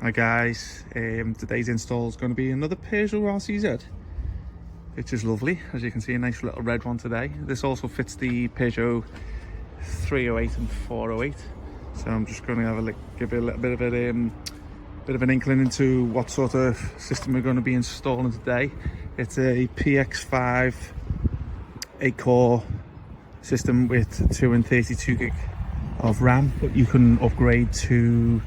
Hi guys, today's install is going to be another Peugeot RCZ, which is lovely. As you can see, a nice little red one today. This also fits the Peugeot 308 and 408. So I'm just going to have a look, give you a little bit of an inkling into what sort of system we're going to be installing today. It's a PX5 8-core system with 2 and 32 gig of RAM, but you can upgrade to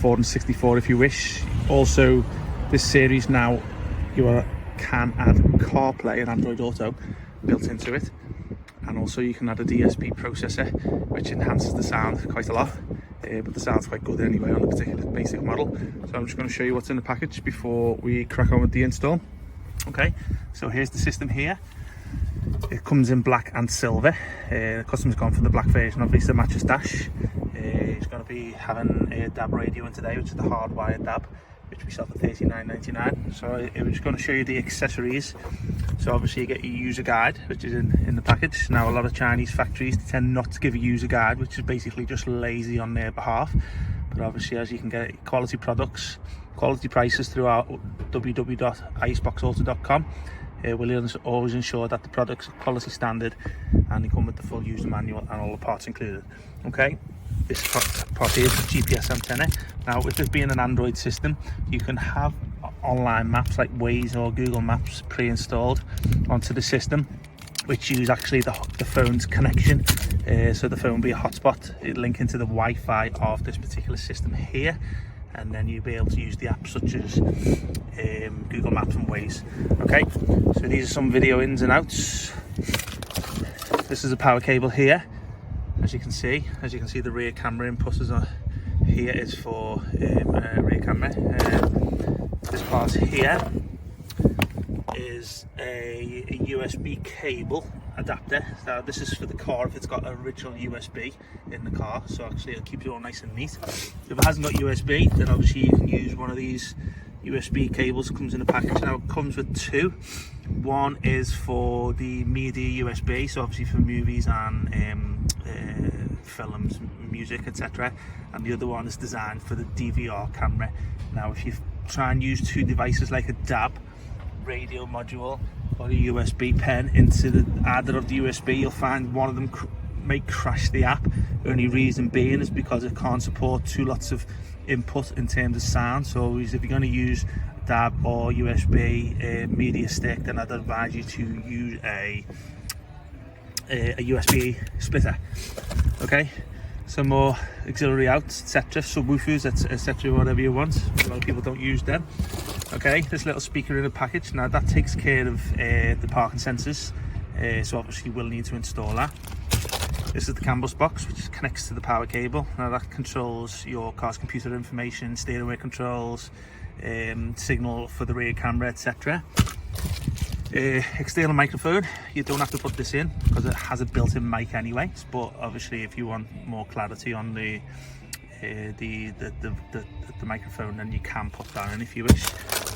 4 and 64 if you wish. Also, this series now can add CarPlay and Android Auto built into it, and also you can add a DSP processor which enhances the sound quite a lot, but the sound's quite good anyway on the particular basic model. So I'm just going to show you what's in the package before we crack on with the install. Okay, so here's the system here. It comes in black and silver. The customer's gone for the black version, obviously to match his dash. He's going to be having a DAB radio in today, which is the hardwired DAB, which we sell for $39.99. So I'm just going to show you the accessories. So obviously you get your user guide, which is in the package. Now a lot of Chinese factories tend not to give a user guide, which is basically just lazy on their behalf. But obviously, as you can get quality products, quality prices through our www.aliexpress.com. We'll always ensure that the products are quality standard and they come with the full user manual and all the parts included. Okay, this part here is the GPS antenna. Now, with this being an Android system, you can have online maps like Waze or Google Maps pre-installed onto the system, which use actually the phone's connection. So the phone will be a hotspot. It'll link into the Wi-Fi of this particular system here, and then you'll be able to use the apps such as Google Maps and Waze. Okay, so these are some video ins and outs. This is a power cable here. As you can see, the rear camera input is here is for rear camera. This part here is a USB cable adapter. Now this is for the car if it's got original USB in the car, so actually it'll keep it all nice and neat. If it hasn't got USB, then obviously you can use one of these USB cables that comes in the package. Now it comes with two. One is for the media USB, so obviously for movies and films, music, etc. And the other one is designed for the DVR camera. Now if you try and use two devices like a DAB radio module or a USB pen into either of the USB, you'll find one of them may crash the app. The only reason being is because it can't support two lots of input in terms of sound. So if you're going to use DAB or USB media stick, then I'd advise you to use a USB splitter. Okay, some more auxiliary outs, etc., subwoofers, etc., whatever you want. A lot of people don't use them. Okay, this little speaker in the package. Now that takes care of the parking sensors, so obviously we'll need to install that. This is the CAN bus box, which connects to the power cable. Now that controls your car's computer information, steering wheel controls, signal for the rear camera, etc. External microphone. You don't have to put this in because it has a built-in mic anyway, but obviously if you want more clarity on the microphone, then you can put that in if you wish.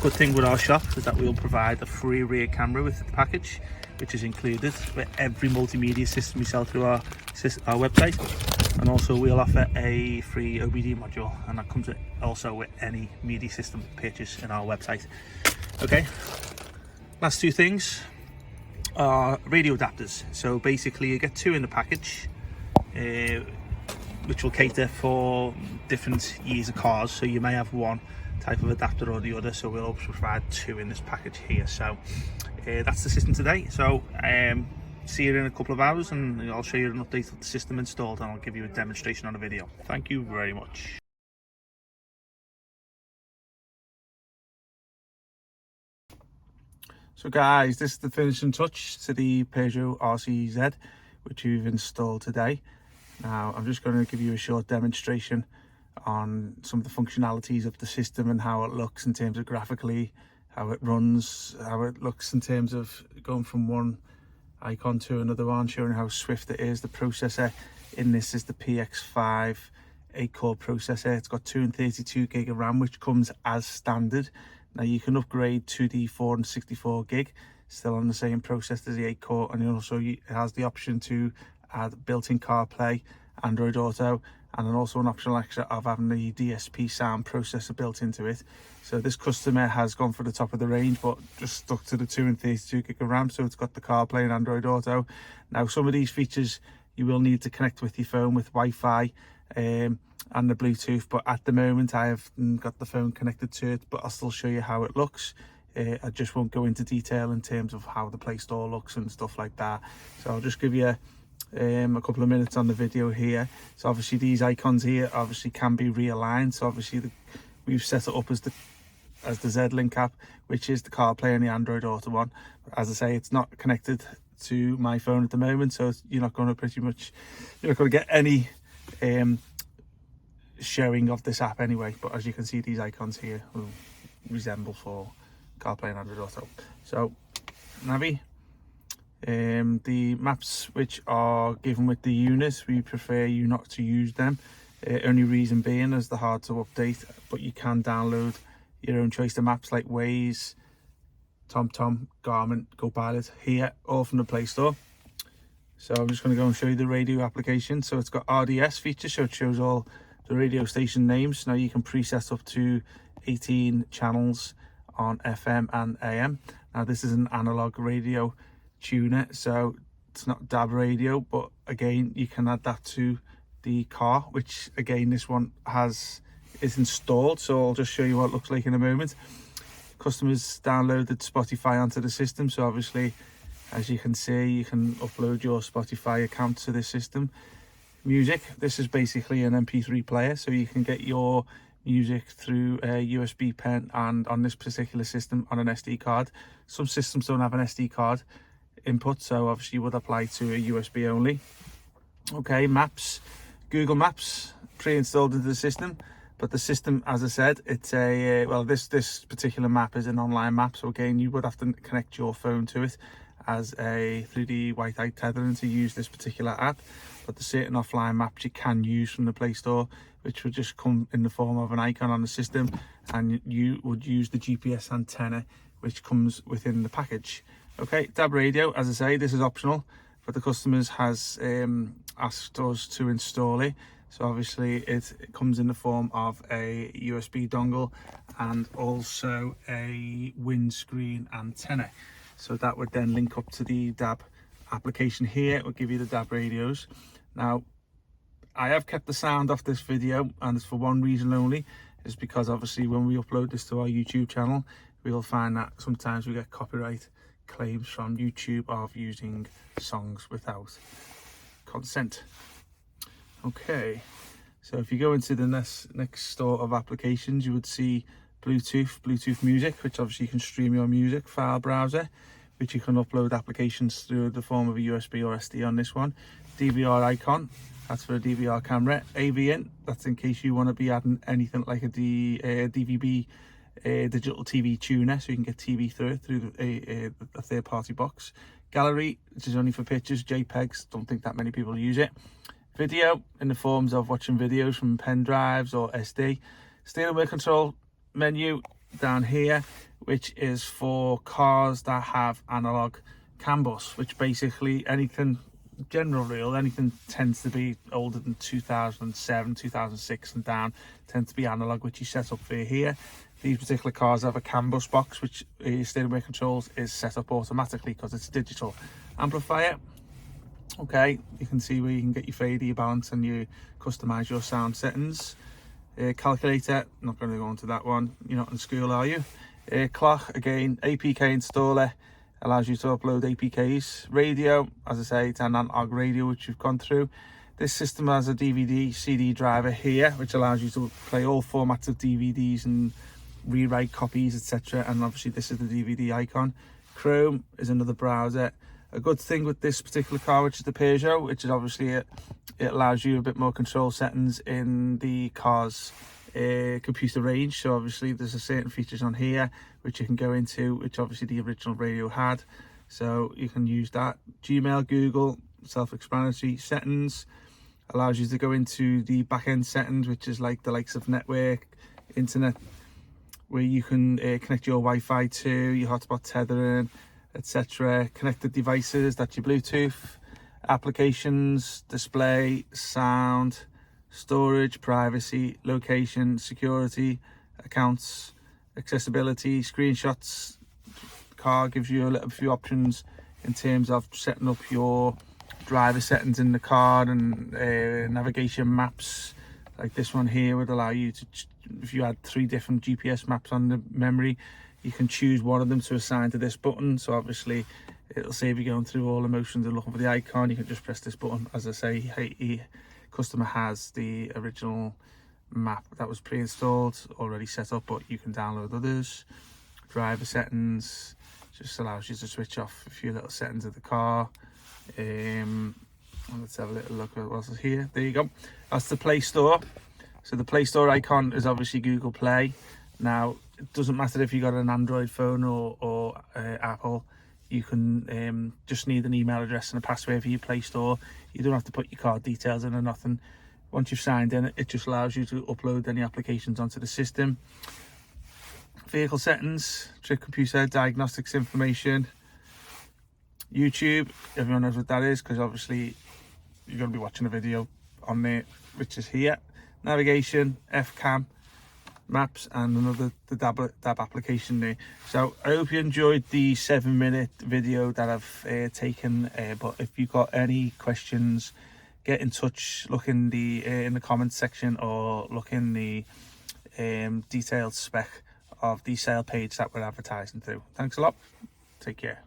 Good thing with our shop is that we'll provide a free rear camera with the package, which is included with every multimedia system we sell through our website, and also we'll offer a free OBD module, and that comes also with any media system purchase in our website. Okay, last two things are radio adapters. So basically you get two in the package, which will cater for different years of cars. So you may have one type of adapter or the other, so we'll also provide two in this package here. So that's the system today. So see you in a couple of hours and I'll show you an update of the system installed, and I'll give you a demonstration on a video. Thank you very much. So guys, this is the finishing touch to the Peugeot RCZ, which we've installed today. Now I'm just going to give you a short demonstration on some of the functionalities of the system and how it looks in terms of graphically, how it runs, how it looks in terms of going from one icon to another one, showing how swift it is. The processor in this is the PX5 8-core processor. It's got 2 and 32 gig of RAM, which comes as standard. Now you can upgrade to the 4 and 64 gig, still on the same processor as the 8-core, and also it has the option to add built-in CarPlay Android Auto, and then also an optional extra of having the DSP sound processor built into it. So this customer has gone for the top of the range, but just stuck to the 2 and 32 gig of RAM. So it's got the CarPlay and Android Auto. Now, some of these features you will need to connect with your phone with Wi-Fi and the Bluetooth, but at the moment I haven't got the phone connected to it, but I'll still show you how it looks. I just won't go into detail in terms of how the Play Store looks and stuff like that. So I'll just give you a couple of minutes on the video here. So obviously these icons here obviously can be realigned. So obviously we've set it up as the Z-Link app, which is the CarPlay and the Android Auto one. But as I say, it's not connected to my phone at the moment, so you're not going to get any showing of this app anyway. But as you can see, these icons here will resemble for CarPlay and Android Auto. So Navi, the maps which are given with the unit, we prefer you not to use them. Only reason being is they're hard to update, but you can download your own choice of maps like Waze, TomTom, Garmin, GoPilot here, all from the Play Store. So I'm just going to go and show you the radio application. So it's got RDS feature, so it shows all the radio station names. Now you can preset up to 18 channels on FM and AM. Now this is an analog radio tuner, so it's not DAB radio, but again you can add that to the car, which again this one is installed. So I'll just show you what it looks like in a moment. Customers downloaded Spotify onto the system, so obviously as you can see you can upload your Spotify account to this system. Music, this is basically an MP3 player, so you can get your music through a USB pen and on this particular system on an SD card. Some systems don't have an SD card input, so obviously would apply to a USB only. Okay, maps, Google Maps pre-installed into the system, but the system, as I said, it's a well, this particular map is an online map, so again you would have to connect your phone to it as a 3D Wi-Fi tethering to use this particular app. But there's certain offline maps you can use from the Play Store, which would just come in the form of an icon on the system, and you would use the GPS antenna which comes within the package. Okay, DAB radio, as I say, this is optional, but the customers has asked us to install it. So obviously it comes in the form of a USB dongle and also a windscreen antenna. So that would then link up to the DAB application here. It will give you the DAB radios. Now, I have kept the sound off this video, and it's for one reason only, is because obviously when we upload this to our YouTube channel, we'll find that sometimes we get copyright claims from YouTube of using songs without consent. Okay, so if you go into the next store of applications, you would see Bluetooth music, which obviously you can stream your music, file browser, which you can upload applications through the form of a USB or SD on this one. DVR icon, that's for a DVR camera. AV in, that's in case you want to be adding anything like a DVB digital TV tuner, so you can get TV through a third-party box. Gallery, which is only for pictures, JPEGs, don't think that many people use it. Video, in the forms of watching videos from pen drives or SD. Steering wheel control menu down here, which is for cars that have analog CAN bus, which basically anything anything tends to be older than 2007, 2006 and down tends to be analog, which you set up for here. These particular cars have a CAN bus box, which steering wheel controls is set up automatically because it's digital. Amplifier, okay, you can see where you can get your fader, your balance, and you customize your sound settings. Calculator, not going to go into that one, you're not in school, are you? Clock, again, APK installer, allows you to upload APKs. Radio, as I say, it's an analog radio, which you've gone through. This system has a DVD CD driver here, which allows you to play all formats of DVDs and rewrite copies, etc. And obviously this is the DVD icon. Chrome is another browser. A good thing with this particular car, which is the Peugeot, which is obviously it allows you a bit more control settings in the car's computer range. So obviously there's a certain features on here which you can go into, which obviously the original radio had, so you can use that. Gmail, Google, self-explanatory. Settings allows you to go into the back-end settings, which is like the likes of network, internet, where you can connect your Wi-Fi to, your hotspot tethering, etc. Connected devices, that's your Bluetooth. applications, display, sound, storage, privacy, location, security, accounts, accessibility, screenshots. Car gives you a few options in terms of setting up your driver settings in the car, and navigation maps. Like this one here would allow you to, if you had 3 different GPS maps on the memory, you can choose one of them to assign to this button. So obviously it'll save you going through all the motions and looking for the icon. You can just press this button. As I say, customer has the original map that was pre-installed already set up, but you can download others. Driver settings just allows you to switch off a few little settings of the car. Let's have a little look at what's here. There you go. That's the Play Store. So the Play Store icon is obviously Google Play. Now it doesn't matter if you got an Android phone or Apple. You can just need an email address and a password for your Play Store. You don't have to put your card details in or nothing. Once you've signed in, it just allows you to upload any applications onto the system. Vehicle settings, trip computer, diagnostics information, YouTube. Everyone knows what that is because obviously you're going to be watching a video on there, which is here. Navigation, F-cam, maps, and another the dab application there. So I hope you enjoyed the 7-minute video that I've taken. But if you've got any questions, get in touch. Look in the comments section, or look in the detailed spec of the sale page that we're advertising through. Thanks a lot. Take care.